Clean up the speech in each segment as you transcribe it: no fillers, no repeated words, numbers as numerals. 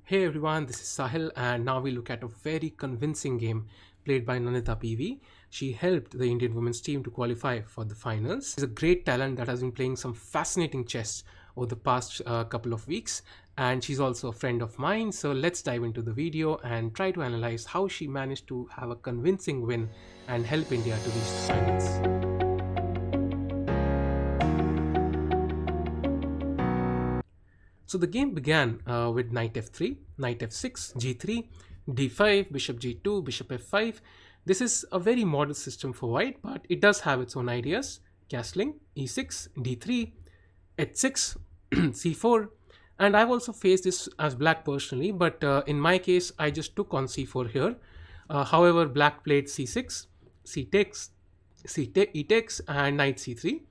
Hey everyone, this is Sahil and now we look at a very convincing game played by Nandhidhaa PV. She helped the Indian women's team to qualify for the finals. She's a great talent that has been playing some fascinating chess over the past couple of weeks, and she's also a friend of mine. So let's dive into the video and try to analyze how she managed to have a convincing win and help India to reach the finals. So the game began with knight f3, knight f6, g3, d5, bishop g2, bishop f5. This is a very model system for white, but it does have its own ideas. Castling, e6, d3, h6, c4. And I've also faced this as black personally, but in my case, I just took on c4 here. However, black played c6, c takes, e takes, and knight c3.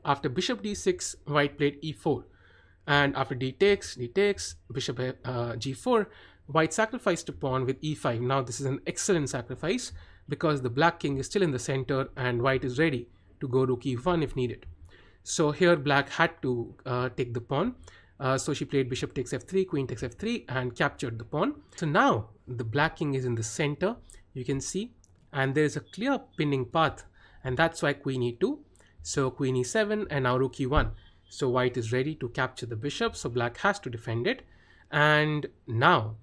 After bishop d6, white played e4. And after d takes, bishop g4, white sacrificed a pawn with e5. Now this is an excellent sacrifice because the black king is still in the center and white is ready to go rook e1 if needed. So here black had to take the pawn. So she played bishop takes f3, queen takes f3 and captured the pawn. So now the black king is in the center, you can see, and there is a clear pinning path, and that's why queen e2. So queen e7 and now rook e1. So white is ready to capture the bishop, so black has to defend it. And now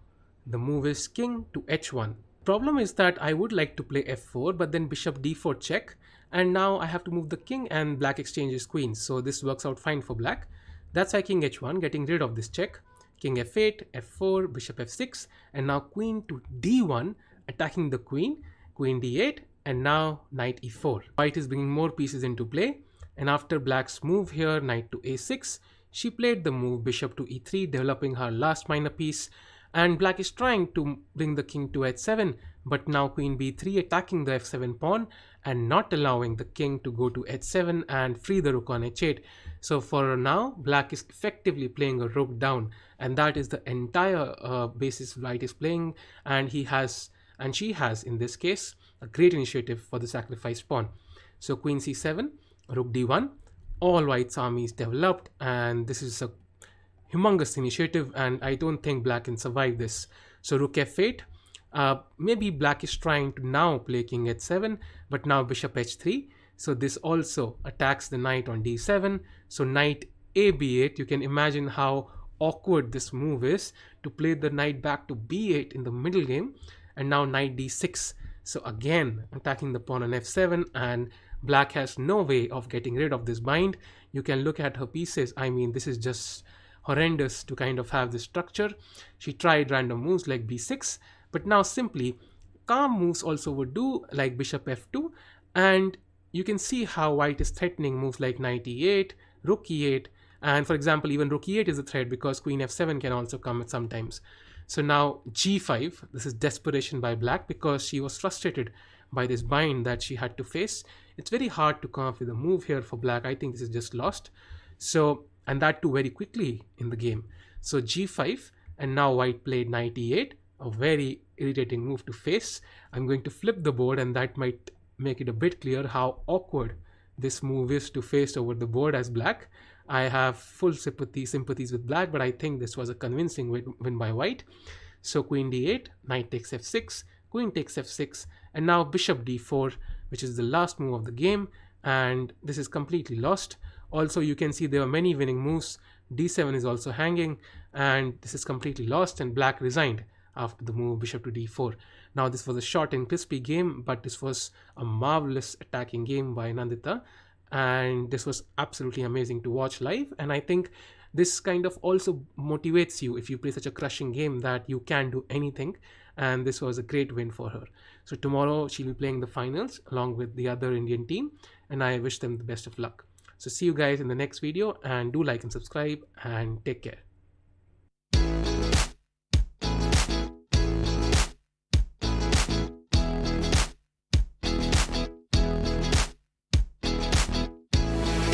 the move is king to h1. Problem is that I would like to play f4, but then bishop d4 check, and now I have to move the king and black exchanges queens. So this works out fine for black. That's why king h1, getting rid of this check. King f8, f4, bishop f6, and now queen to d1, attacking the queen, queen d8, and now knight e4. White is bringing more pieces into play. And after black's move here, knight to a6, she played the move bishop to e3, developing her last minor piece. And black is trying to bring the king to h7, but now queen b3 attacking the f7 pawn and not allowing the king to go to h7 and free the rook on h8. So for now, black is effectively playing a rook down, and that is the entire basis white is playing, and she has in this case a great initiative for the sacrificed pawn. So queen c7, rook d1, all white's army is developed, and this is a humongous initiative, and I don't think black can survive this. So rook f8, maybe black is trying to now play king h7, but now bishop h3. So this also attacks the knight on d7. So knight a b8, you can imagine how awkward this move is to play the knight back to b8 in the middle game. And now knight d6. So again attacking the pawn on f7, and black has no way of getting rid of this bind. You can look at her pieces. I mean, this is just horrendous to kind of have this structure. She tried random moves like b6, but now simply calm moves also would do, like bishop f2. And you can see how white is threatening moves like knight e8, rook e8, and for example, even rook e8 is a threat because queen f7 can also come at sometimes. So now g5, this is desperation by black because she was frustrated by this bind that she had to face. It's very hard to come up with a move here for black. I think this is just lost. So, and that too very quickly in the game. So g5, and now white played knight e8, a very irritating move to face. I'm going to flip the board, and that might make it a bit clear how awkward this move is to face over the board as black. I have full sympathies with black, but I think this was a convincing win by white. So queen d8, knight takes f6, queen takes f6, and now bishop d4, which is the last move of the game, and this is completely lost. Also, you can see there are many winning moves. d7 is also hanging, and this is completely lost, and black resigned after the move bishop to d4. Now this was a short and crispy game, but this was a marvelous attacking game by Nandhidhaa, and this was absolutely amazing to watch live. And I think this kind of also motivates you if you play such a crushing game that you can do anything, and this was a great win for her. So tomorrow she'll be playing the finals along with the other Indian team, and I wish them the best of luck. So see you guys in the next video, and do like and subscribe, and take care.